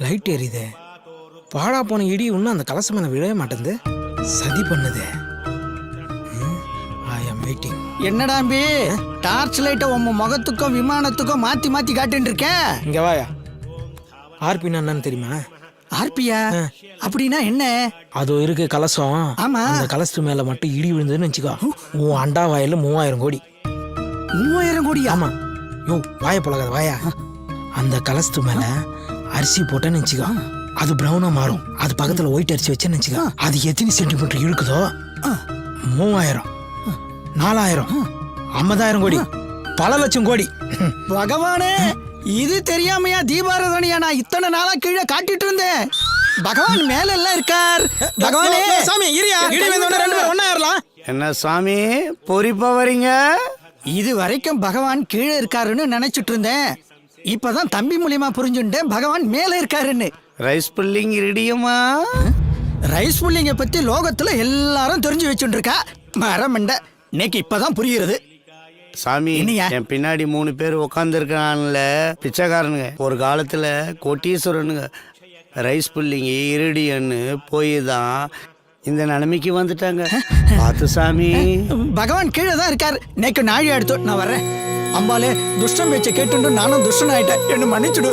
Light எரியுதே. பாழா போன இடி இன்னும் அந்த கலசம் மேல விழவே மாட்டேங்குது. சதி பண்ணுதே. ஐ அம் வெயிட்டிங். என்னடாம்பி டார்ச் லைட்டை உன் முகத்துக்கும் விமானத்துக்கும் மாத்தி மாத்தி காட்டுன்னு இருக்க. இங்க வாயா. ஆர்பின்னா என்னன்னு தெரியுமா? ஆர்பியா அப்படின்னா என்ன? அது இருக்கு கலசம். ஆமா. அந்த கலசத்து மேல மட்டும் இடி விழுந்ததுன்னு வச்சுக்கோ, உன் அண்டா வாயில 3000 கோடி. 3000 கோடி? ஆமா. யோ வாய பழகாத வாயா. அந்த கலசத்து மேல அரிசி போட்டேன்னு வச்சுக்கோ, அது பிரவுனா மாறும். அது பக்கத்துல ஒயிட் அரிசி வச்சேன்னு வச்சுக்கோ, அது எத்தனை சென்டிமீட்டர் இழுக்குதோ 3000, 4000, 50,000 கோடி, பல லட்சம் கோடி. பகவானே, இது தெரியாமையா தீபாராதனையா நான் இத்தனை நாளா கீழே காட்டிட்டு இருந்தேன். பகவான் மேல எல்லாம் இருக்கார். பகவானே சாமி இரியா, இடி வந்தவன ரெண்டு பேரும் ஒண்ணா ஏறலாம். என்ன சாமி பொறிப்பா வரீங்க? இது வரைக்கும் பகவான் கீழே இருக்காருன்னு நினைச்சிட்டு இருந்தேன். இப்பதான் தம்பி மூலியமா புரிஞ்சுட்டேன் பகவான் மேல இருக்காருன்னு. ரைஸ் புல்லிங் ரெடியம்மா? ரைஸ் புல்லிங்க பத்தி லோகத்துல எல்லாரும் தெரிஞ்சு வச்சுட்டு இருக்கா. மரமண்ட இன்னைக்கு இப்பதான் புரியுறது. சாமி என் பின்னாடி 3 பேர் உட்கார்ந்து இருக்கான்ல, பிச்சைக்காரனுங்க. ஒரு காலத்துல கோட்டீஸ்வரனுங்க. ரைஸ் புல்லிங்க இருடியன்னு போய் தான் இந்த நிலைமைக்கு வந்துட்டாங்க. பார்த்து சாமி. பகவான் கீழே தான் இருக்காரு. நேக்கு நாழி எடுத்து நான் வர்றேன். அம்பாலே துஷ்டம் பேச்சை கேட்டு நானும் துஷ்டன் ஆயிட்டேன், என்ன மன்னிச்சுடு.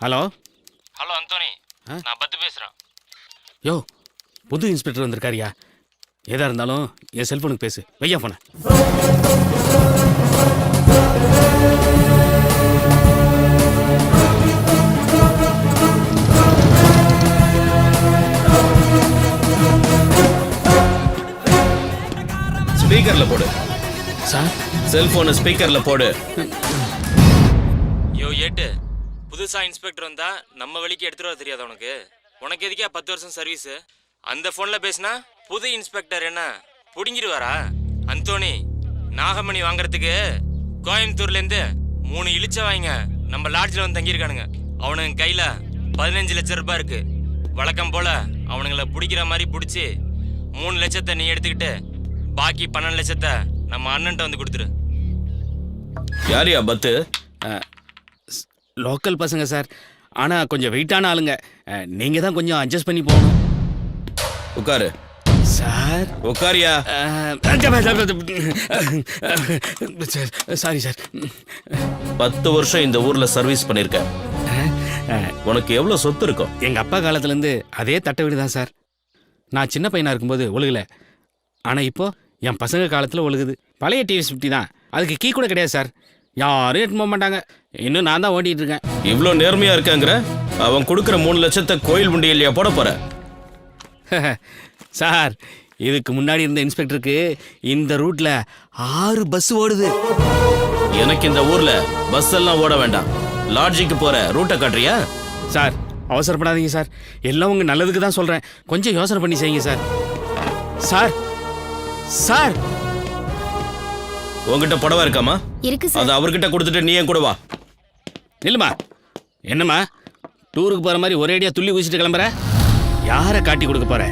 ஹலோ ஹலோ அந்தோனி, நான் பத்து பேசுகிறேன். யோ, புது இன்ஸ்பெக்டர் வந்திருக்காரியா? எதா இருந்தாலும் என் செல்ஃபோனுக்கு பேசு. வையா போன. ஸ்பீக்கர்ல போடு சார். செல்போனை ஸ்பீக்கர்ல போடு. யோ ஏட்டு, புதுசா இன்ஸ்பெக்டர் வந்தா நம்ம வழிக்கு எடுத்துட்டு வர தெரியாது உனக்கு? உனக்கு எதுக்கே 10 வருஷம் சர்வீஸ்? அந்த போன்ல பேசினா புது இன்ஸ்பெக்டர் என்ன புடிங்கிடுவாரா? அந்தோனி, நாகமணி வாங்குறதுக்கு கோயம்புத்தூர்ல இருந்து 3 இழிச்ச வாங்க நம்ம லாட்ஜில் வந்து தங்கியிருக்கானுங்க. அவனுங்க கையில 15 லட்சம் ரூபாய் இருக்கு. வழக்கம் போல அவனுங்களை பிடிக்கிற மாதிரி பிடிச்சி 3 லட்சத்தை நீ எடுத்துக்கிட்டு பாக்கி 12 லட்சத்தை நம்ம அண்ணன்ட்ட வந்து கொடுத்துரு. யாரியா பத்து? லோக்கல் பசங்க சார், ஆனால் கொஞ்சம் வெயிட்டான ஆளுங்க. நீங்கள் தான் கொஞ்சம் அட்ஜஸ்ட் பண்ணி போகணும். உட்காரு சார். உட்காரியா? Sorry sir. 10 வருஷம் இந்த ஊர்ல சர்வீஸ் பண்ணிருக்க. உனக்கு எவ்வளவு சொத்து இருக்கும்? எங்கள் அப்பா காலத்துலேருந்து அதே தட்டை வீடு தான் சார். நான் சின்ன பையனாக இருக்கும்போது ஒழுகலை. ஆனால் இப்போ என் பசங்க காலத்தில் ஒழுகுது. பழைய டிவிஎஸ் 50 தான். அதுக்கு கீ கூட கிடையாது சார். யாரும் எட்டு போக மாட்டாங்க. இன்னும் நான் தான் ஓட்டிகிட்டு இருக்கேன். இவ்வளோ நேர்மையா இருக்காங்கிற? அவன் கொடுக்குற 3 லட்சத்தை கோயில் உண்டியல்லையா போட போற? சார், இதுக்கு முன்னாடி இருந்த இன்ஸ்பெக்டருக்கு இந்த ரூட்ல 6 பஸ் ஓடுது. எனக்கு இந்த ஊர்ல பஸ் எல்லாம் ஓட வேண்டாம். லாட்ஜிக்கு போற ரூட்டை காட்டுறியா? சார், அவசரப்படாதீங்க சார். எல்லாம் உங்க நல்லதுக்கு தான் சொல்றேன். கொஞ்சம் யோசனை பண்ணி செய்யுங்க சார். சார் சார், உங்ககிட்ட புடவை இருக்காமா? இருக்கு சார். அது அவர்கிட்ட கொடுத்துட்டு நீ ஏன் கூட வா. இல்லம்மா. என்னம்மா டூருக்கு போற மாதிரி ஒரே அடியா துள்ளி குதிச்சுட்டு கிளம்புற? யாரை காட்டி கொடுக்க போற?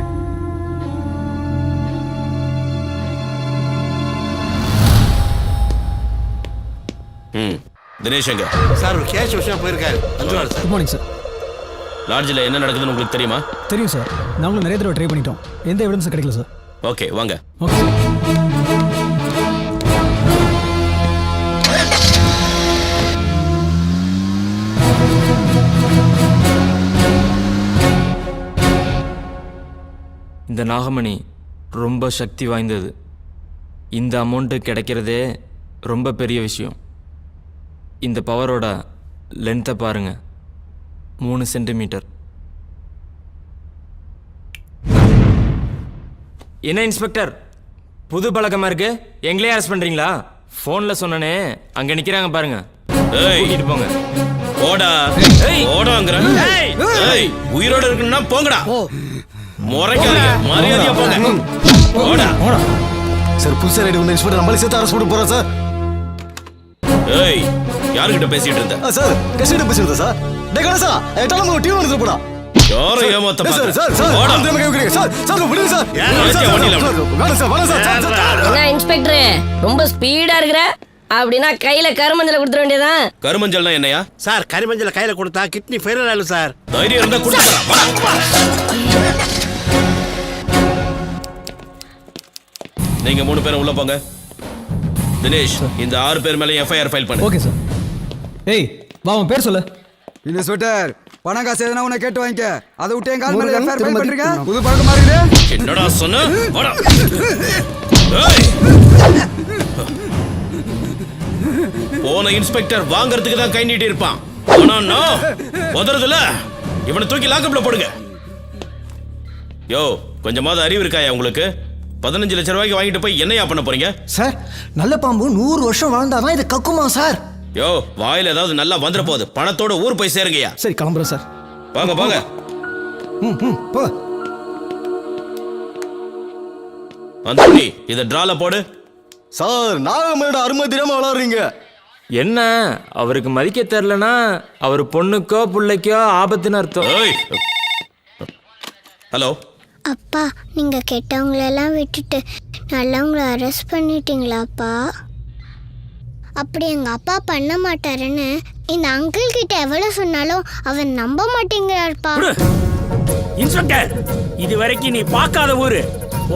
தினேஷ் எங்க? சார் ஒரு கேஷ் விஷயம் போயிருக்காரு. Good morning sir. லாட்ஜில் என்ன நடக்குதுன்னு உங்களுக்கு தெரியுமா? தெரியும் சார். நாங்களும் நிறைய தடவை ட்ரை பண்ணிட்டோம். எந்த எவிடன்ஸும் கிடைக்கல சார். ஓகே, வாங்க. ஓகே. இந்த நாகமணி ரொம்ப சக்தி வாய்ந்தது. இந்த அமௌண்ட்டு கிடைக்கிறதே ரொம்ப பெரிய விஷயம். இந்த பவரோட லென்த்தை பாருங்க, 3 சென்டிமீட்டர். என்ன இன்ஸ்பெக்டர், புது பழக்கமா இருக்கு? எங்களே அரெஸ்ட் பண்றீங்களா? ஃபோன்ல சொன்னனே, அங்க நிக்கிறாங்க பாருங்க. ஏய், கூட்டிட்டு போங்க. போடா போடாங்கறேன். ஏய், உயிரோட இருக்குன்னா போங்கடா. முறைக்காதீங்க, மரியாதையா போங்க. போடா. சார் புதுசா ரெடி வந்த இன்ஸ்பெக்டர் நம்மளே சேர்த்து அரெஸ்ட் பண்ண போறோம் சார். ஏய், யார்கிட்ட பேசிட்டு இருந்த? சார் கசிட்ட பேசுறதா சார்? டேய் கணேசா, ஏட்டால நம்ம டீம் வந்து போடா. யாரை ஏமாத்த சார் பாக்குற? சார் சார் போடா. அந்த மாதிரி கேக்குறீங்க சார். சார் விடுங்க சார். வண்டியில வேணாம் சார், வேணாம் சார். என்ன இன்ஸ்பெக்டர் ரொம்ப ஸ்பீடா இருக்கிற? அப்படின்னா கையில கருமஞ்சல கொடுத்துட வேண்டியதான். கருமஞ்சள்னா என்னையா? சார் கரிமஞ்சளை கையில கொடுத்தா கிட்னி ஃபெயிலியர் ஆயிடும் சார். தைரியம் இருந்தா கொடுத்துறா. நீங்க 3 பேரும் உள்ள போங்க. தினேஷ், இந்த 6 பேர் மேல எஃப்ஐஆர் ஃபைல் பண்ணு. Okay sir. ஏய் வா, உன் பேர் சொல்லு. இன்ஸ்பெக்டர் பணம் காசு எதுனா உன்னை கேட்டு வாங்கிக்க. அதை விட்டு என் கால் மேல எஃப்ஐஆர் ஃபைல் பண்றீங்க. புது பழக்கம் மாறிடு. என்னடா சொன்ன? போடா. ஏய், போன இன்ஸ்பெக்டர் வாங்குறதுக்கு தான் கை நீட்டி இருப்பான். ஆனா நான் உதறதுல இவனை தூக்கி லாக்கப்ல போடுங்க. யோ, கொஞ்சமாவது அறிவு இருக்காயா உங்களுக்கு? 15 லட்சம் ரூபாய்க்கு வாங்கிட்டு போய் என்னையா பண்ண போறீங்க? சார் நல்ல பாம்பு 100 வருஷம் வாழ்ந்தாதான் இது கக்குமா சார்? யோ, வாயில ஏதாவது நல்லா வந்துட போகுது. பணத்தோட ஊர் போய் சேருங்கயா. சரி கிளம்புறேன் சார். வாங்க வாங்க. போ. அந்தோனி, இத டிரால போடு. சார் நாகமேட அருமை தெரியாம விளையாடுறீங்க. என்ன, அவருக்கு மதிக்க தெரியலனா அவர் பொண்ணுக்கோ பிள்ளைக்கோ ஆபத்துன்னு அர்த்தம். ஏய். ஹலோ அப்பா, நீங்க கெட்டவங்களெல்லாம் விட்டுட்டு நல்லவங்கள அரெஸ்ட் பண்ணிட்டீங்களாப்பா? அப்படி எங்க அப்பா பண்ண மாட்டாருன்னு இந்த அங்கிள் கிட்ட எவ்வளவு சொன்னாலும் அவர் நம்ப மாட்டேங்கிறார்ப்பா. இன்ஸ்பெக்டர், இது வரைக்கும் நீ பார்க்காத ஊரு.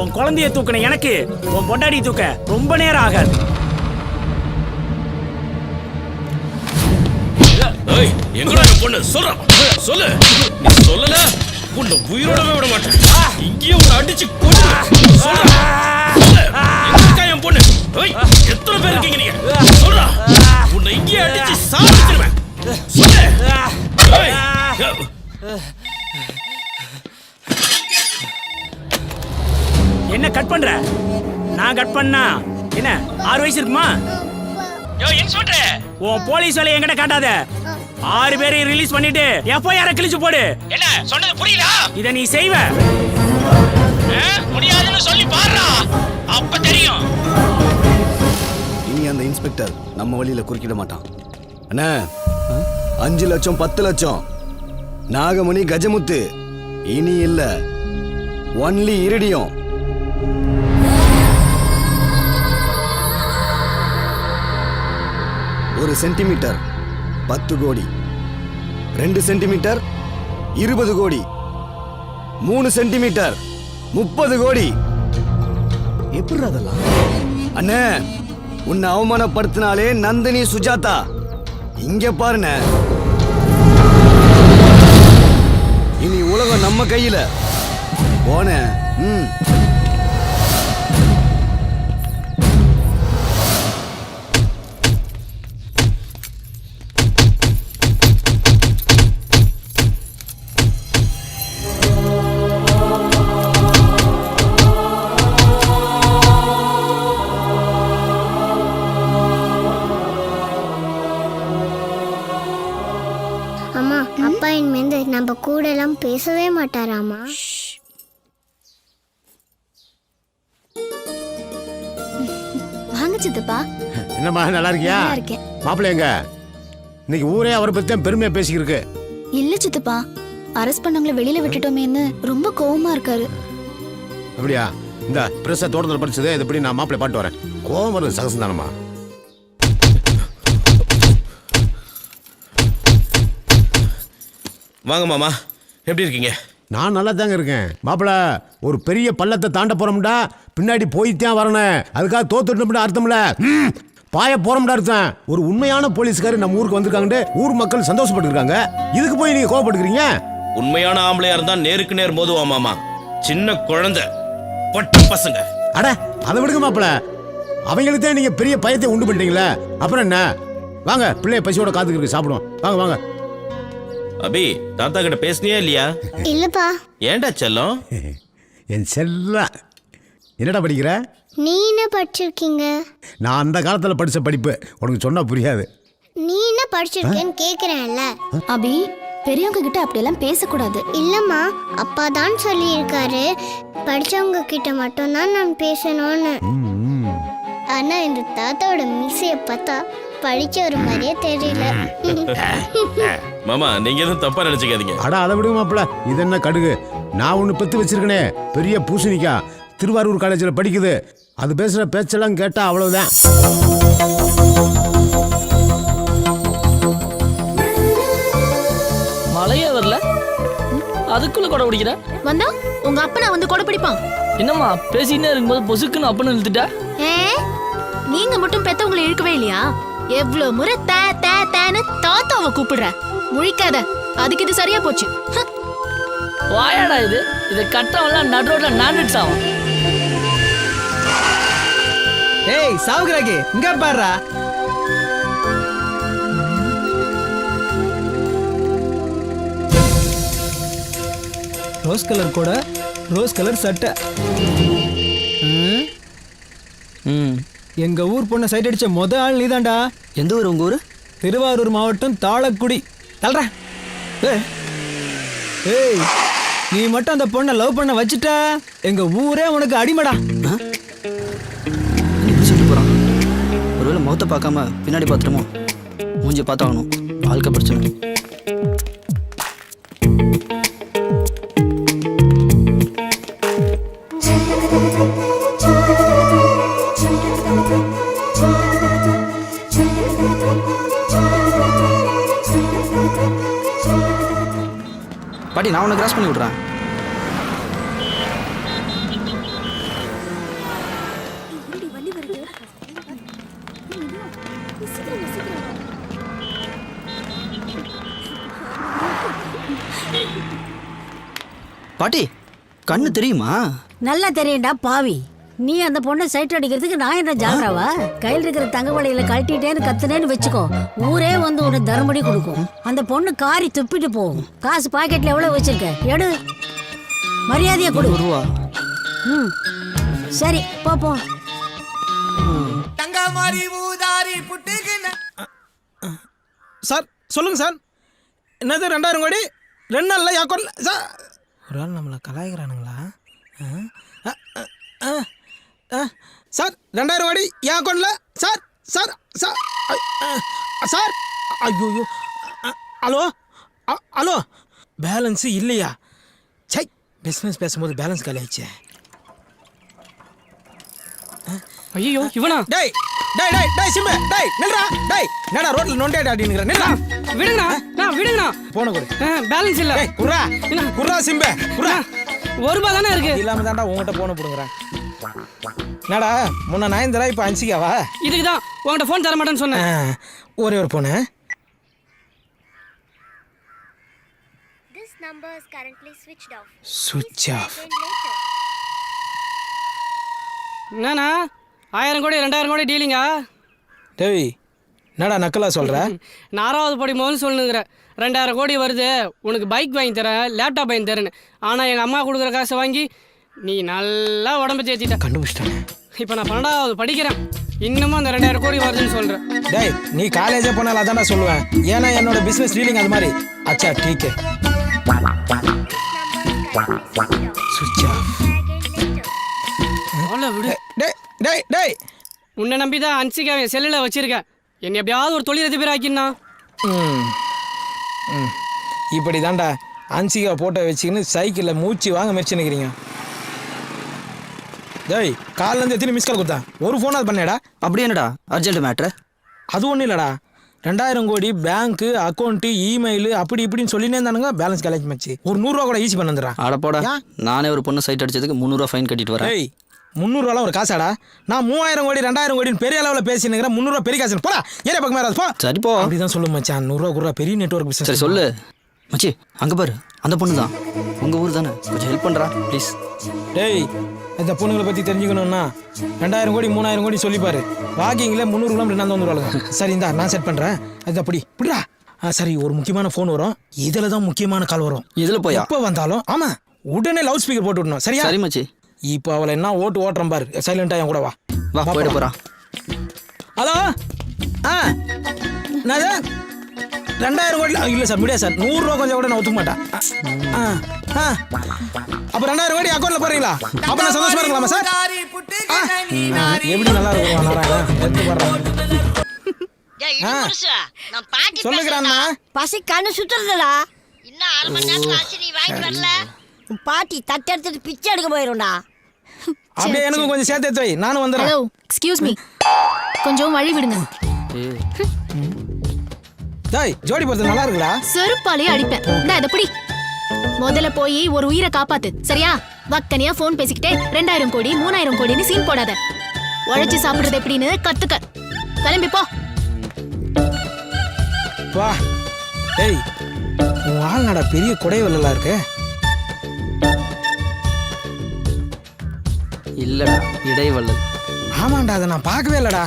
உன் குழந்தைய தூக்கின எனக்கு உன் பொண்டாடி தூக்க ரொம்ப நேரம் ஆகாது. ஏய், எங்கடா என் பொண்ணு? சொல்றா, சொல்லு. நீ சொல்லல உன்னை உயிரோடவே விட மாட்டேன். இங்கேயே உன்னை அடிச்சு கொல்லுவேன். சொல்றா, சொல்லு. எங்க இருக்கா என் பொண்ணு? ஏய், எத்தனை பேர் இருக்கீங்க நீங்க? சொல்றா, உன்னை இங்கேயே அடிச்சு சாப்பிடுவேன். சொல்லு. ஏய், என்ன கட் பண்ற? நான் கட் பண்ணா என்ன 6 வயசு இருக்குமா? யோ இன்ஸ்பெக்டர், உன் போலீஸ் வேலையை என்கிட்ட காட்டாத. 6 பேரையும் ரிலீஸ் பண்ணிட்டு எஃப்ஐஆர் கிழிச்சு போடு. என்ன சொன்னது புரியல? இத நீ செய்வ? முடியாதுன்னு சொல்லி பாருடா, அப்ப தெரியும். இனி அந்த இன்ஸ்பெக்டர் நம்ம வழியில குறுக்கிட மாட்டான். அண்ணா 5 லட்சம் 10 லட்சம் நாகமணி கஜமுத்து இனி இல்ல, ஒன்லி இரிடியம். ஒரு சென்டிமீட்டர் 10 கோடி, 2 சென்டிமீட்டர் 20 கோடி, 3 சென்டிமீட்டர் 30 கோடி. எப்படி அதெல்லாம்? அண்ணே, உன்னை அவமானப்படுத்தினாலே நந்தினி சுஜாதா. இங்க பாருண்ண, இனி உலகம் நம்ம கையில. போன அம்மா, அப்பா இனிமேந்து நம்ம கூட எல்லாம் பேசவே மாட்டாராமா? வாங்க சித்தப்பா. என்னம்மா, நல்லா இருக்கியா? நல்லா இருக்கேன். மாப்பிள்ளை எங்க? இன்னைக்கு ஊரே அவரை பத்தி தான் பெருமையா பேசிக்கிருக்கு. இல்ல சித்தப்பா, அரெஸ்ட் பண்ணவங்கள வெளியில விட்டுட்டோமேன்னு ரொம்ப கோவமா இருக்காரு. அப்படியா? இந்த பிரஸ தோட்டத்தில் படிச்சது இது எப்படி நான் மாப்பிள்ளை பாட்டு வரேன். கோவம் வருது சகசம் தானம்மா. வாங்க மாமா, எப்படி இருக்கீங்க? நான் நல்லா தாங்க இருக்கேன். மாப்பிள்ள, ஒரு பெரிய பள்ளத்தை தாண்ட போறோம்டா, பின்னாடி போய்த்தான் வரணும். அதுக்காக தோத்துட்டோம்னு அர்த்தம்ல, பாய போறோம்டா அர்த்தம். ஒரு உண்மையான போலீஸ்காரர் நம்ம ஊருக்கு வந்திருக்காங்க, ஊர் மக்கள் சந்தோஷப்பட்டு இருக்காங்க. இதுக்கு போய் நீங்க கோவப்பட்டுக்கிறீங்க? உண்மையான ஆம்பளையா இருந்தா நேருக்கு நேர் மோதுவா மாமா. சின்ன குழந்தை பட்ட பசங்க. அட அதை விடுங்க மாப்பிள, அவங்களுக்கு தான் நீங்க பெரிய பயத்தை உண்டு பண்ணிட்டீங்களே, அப்புறம் என்ன? வாங்க, பிள்ளைய பசியோட காத்துக்கிட்டு சாப்பிடுவோம். வாங்க வாங்க. அபி, தாத்தா கிட்ட பேசுனியா இல்லையா? இல்லப்பா. ஏன்டா செல்லம்? என் செல்ல, என்னடா படிக்கிற? நீ என்ன படிச்சிருக்கீங்க? நான் அந்த காலத்துல படிச்ச படிப்பு உனக்கு சொன்னா புரியாது. நீ என்ன படிச்சிருக்கேன்னு கேக்குறேன்ல. அபி, பெரியவங்க கிட்ட அப்படியெல்லாம் பேசக்கூடாது. இல்லம்மா, அப்பா தான் சொல்லியிருக்காரு படிச்சவங்க கிட்ட மட்டும்தான் நான் பேசணும்னு. ஆனா இந்த தாத்தாவோட மீசைய பார்த்தா படிச்ச ஒரு மாதிரியே தெரியல. மாமா, நீங்க எதுவும் தப்பா நினைச்சுக்காதீங்க. அட அதை விடுங்க மாப்பிள, இது என்ன கடுகு? நான் ஒன்று பெற்று வச்சிருக்கனே, பெரிய பூசணிக்கா, திருவாரூர் காலேஜில் படிக்குது. அது பேசுகிற பேச்செல்லாம் கேட்டால் அவ்வளவுதான். மழையே வரல, அதுக்குள்ள கொடை பிடிக்கிற வந்தா உங்க அப்பனை வந்து கொடை பிடிப்பான். என்னம்மா பேசிக்கிட்டே இருக்கும்போது பொசுக்குன்னு அப்பன்னு இழுத்துட்டா? நீங்க மட்டும் பெத்தவங்களை இழுக்கவே இல்லையா? எவ்வளவு முறை தே தே தேன்னு தாத்தாவை கூப்பிடுற. முழிக்காத, அதுக்கு இது சரியா போச்சு. வாயாடா இது, இதை கட்டவெல்லாம் நடு ரோட்ல நான்வெஜ் ஆகும். ஏய் சாவுகிறாக்கி, இங்க பாருடா. ரோஸ் கலர் கூட ரோஸ் கலர் சட்டை. எங்க ஊர் பொண்ணை சைட் அடிச்ச முத ஆள் நீதான்டா. எந்த ஊர் உங்க ஊர்? திருவாரூர் மாவட்டம் தாளக்குடி. தல்ற. ஏய், நீ மட்டும் அந்த பொண்ணை லவ் பண்ண வச்சுட்ட, எங்க ஊரே உனக்கு அடிமடா. சொல்லிட்டு போறான். ஒருவேளை முகத்தை பார்க்காம பின்னாடி பார்த்துருமோ? மூஞ்சி பார்த்தாகணும், வாழ்க்கை பிரச்சனை. பாட்டி, நான் உன்னை கிராஸ் பண்ணி விட்றேன். பாட்டி, கண்ணு தெரியுமா? நல்லா தெரியும்டா பாவி. நீ அந்த பொண்ணை சைட் அடிக்கிறதுக்கு நான் என்ன ஜாலராவா? கையில் இருக்கிற தங்க வளையல கழட்டிட்டேன்னு கத்துனேன்னு வச்சுக்கோ, ஊரே வந்து உன்னை தர்மடி கொடுக்கும். அந்த பொண்ணு காரி துப்பிட்டு போகும். காசு பாக்கெட்ல எவ்வளவு வச்சிருக்க? எடு, மரியாதையா கொடு. ரூபா. சரி, போ. சார் சொல்லுங்க சார். என்னது 2000 கோடி 2 நாள்ல அக்கௌண்ட்ல சார்? ஒரு ஆள் நம்மளை கலாய்க்கிறானுங்களா? சார் 2000 கோடி என் அக்கௌண்ட்ல சார். சார் சார் சார் ஐயோ, ஹலோ ஹலோ, பேலன்ஸு இல்லையா? சை, பிஸ்னஸ் பேசும்போது பேலன்ஸ் காலி ஆயிடுச்சு. ஐயோ, இவனா? டேய் டேய் டேய் டேய் சிம்பு, டேய் நில்றா. டேய் என்னடா ரோட்ல நொண்டேடா அப்படிங்கற? நில்றா. விடுங்கண்ணா. போன கொடு. பேலன்ஸ் இல்ல. டேய் குர்ரா குர்ரா சிம்பு குர்ரா. ₹1 தானே இருக்கு. இல்லாம தான்டா உன்கிட்ட போன புடுங்கறேன். என்னடா முன்ன 9 இப்ப 5 இதுக்கு தான் உன்கிட்ட ஃபோன் தர மாட்டேன்னு சொன்னேன். ஒரே ஒரு போன. சுவிட்ச் ஆஃப். என்னண்ணா 1000 கோடி 2000 கோடி டீலிங்கா? டேய் என்னடா நக்கலா சொல்ற? 4வது படி முதல்ல சொல்லுங்கிற. 2000 கோடி வருது, உனக்கு பைக் வாங்கி தரேன், லேப்டாப் வாங்கி தரேன்னு. ஆனால் எங்கள் அம்மா கொடுக்குற காசை வாங்கி நீ நல்லா உடம்பு தேத்திட்ட. கண்டுபிடிச்சிட்டானே. இப்போ நான் 12வது படிக்கிறேன், இன்னமும் அந்த 2000 கோடி வருதுன்னு சொல்கிறேன். டேய் நீ காலேஜே போனாலும் அதான்டா சொல்லுவேன். ஏன்னா என்னோட பிஸ்னஸ் டீலிங் அது மாதிரி. அச்சா டீக்கு. சுவிட்ச் ஆஃப். விடு. டேய் டேய் டேய், உன்னை நம்பி தான் அன்சிகாவை செல்லில் வச்சிருக்கேன். என்னை எப்படியாவது ஒரு தொழிலதிபர் ஆக்கினா. இப்படி தான்டா அன்சிகா போட்டோ வச்சுக்கின்னு சைக்கிளில் மூச்சு வாங்க முயற்சி நிற்கிறீங்க. டேய் காலிலேருந்து எத்தனை மிஸ் கால் கொடுத்தா? ஒரு ஃபோன் அது பண்ணேடா. அப்படி என்னடா அர்ஜென்ட் மேட்ரு? அது ஒன்றும் இல்லைடா, 2000 கோடி பேங்க்கு அக்கௌண்ட்டு இமெயில் அப்படி இப்படின்னு சொல்லினே இருந்தானுங்க. பேலன்ஸ் காலேஜ் மச்சு ஒரு 100 ரூபா கூட ஈஸி பண்ண வந்துடுறான். அடப்போடா, நானே ஒரு பொண்ணு சைட் அடிச்சதுக்கு 300 ஃபைன் கட்டிட்டு வரேன். டேய் 300 ஒரு காசாடா? நான் 3000 கோடி 2000 கோடின்னு பெரிய அளவில் பேசினுக்கிறேன். 300 பெரிய காசு. போடா ஏரியா பக்கம் மேலே போ. சரி போ. அப்படிதான் சொல்லு மச்சான். 100 ரூபா பெரிய நெட்வொர்க் பிசினஸ். சரி சொல்லு மச்சி. அங்கே பாரு, அந்த பொண்ணு தான். உங்கள் ஊர் தானே, கொஞ்சம் ஹெல்ப் பண்ணுறா ப்ளீஸ். டேய் இந்த பொண்ணுங்களை பற்றி தெரிஞ்சுக்கணும்னா 2000 கோடி 3000 கோடி சொல்லிப்பாரு. வாக்கிங்கில் 300 கிலோமீட்டர் நான் வந்துடுவாங்க. சரி இந்தா நான் செட் பண்ணுறேன். அது அப்படி இப்படிடா. சரி ஒரு முக்கியமான ஃபோன் வரும். இதில் தான் முக்கியமான கால் வரும். இதில் போய் எப்போ வந்தாலும் ஆமாம் உடனே லவுட் ஸ்பீக்கர் போட்டு விடணும். சரியா? சரி மச்சி. இப்போ அவளை என்ன ஓட்டுறேன் பாரு. சைலண்டாக என் கூட வா. வா போயிட போறா. ஹலோ நான் 2000 கோடி இல்லை சார் முடியாது சார். 100 ரூபா கொஞ்சம் கூட நான் ஒத்துக்க மாட்டேன். அப்போ 2000 கோடி அக்கௌண்ட்ல போறீங்களா? அப்போ நான் சந்தோஷமா இருக்கலாமா சார்? எப்படி நல்லா இருக்கும் நாராயணன் எடுத்து போடுறேன். சொல்லுகிறான்னா பசி கண்ணு சுத்துறதுடா. இன்னும் 1/2 மணி நேரத்துல ஆச்சு, நீ வாங்கிட்டு வரல. பாட்டி தட்டு எடுத்துட்டு பிச்சை எடுக்க போயிரும்டா. அப்படியே எனக்கும் கொஞ்சம் சேர்த்து எடுத்து வை. நானும் வந்துடுறேன். ஹலோ எக்ஸ்கியூஸ் மீ, கொஞ்சம் வழி விடுங்க. டேய் ஜோடி போறது நல்லா இருக்குடா. செருப்பாலே அடிப்பேன். இந்தா இத பிடி. முதல்ல போய் ஒரு உயிரை காப்பாத்து. சரியா? வக்கனியா ஃபோன் பேசிக்கிட்டே 2000 கோடி 3000 கோடின்னு சீன் போடாத. உழைச்சு சாப்பிடுறது எப்படின்னு கத்துக்க. கிளம்பி போ. வா. டேய் உன் ஆள் நடா பெரிய குடைவெல்லாம் இருக்கு. இல்லடா இடைவள்ளல். ஆமாண்டா அதை நான் பார்க்கவே இல்லடா.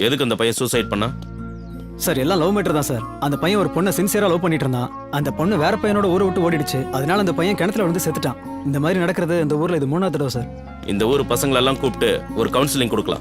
எதுக்கு அந்த பையன் சூசைட் பண்ணா? சார் எல்லாம் லவ் மேட்டர் தான் சார். அந்த பையன் ஒரு பொண்ணை சின்சியரா லவ் பண்ணிட்டு இருந்தான். அந்த பொண்ணு வேற பையனோட ஊரை விட்டு ஓடிடுச்சு. அதனால அந்த பையன் கிணத்துல விழுந்து செத்துட்டான். இந்த மாதிரி நடக்கிறது இந்த ஊர்ல இது 3வது தடவை சார். இந்த ஊர் பசங்களெல்லாம் கூப்பிட்டு ஒரு கவுன்சிலிங் கொடுக்கலாம்.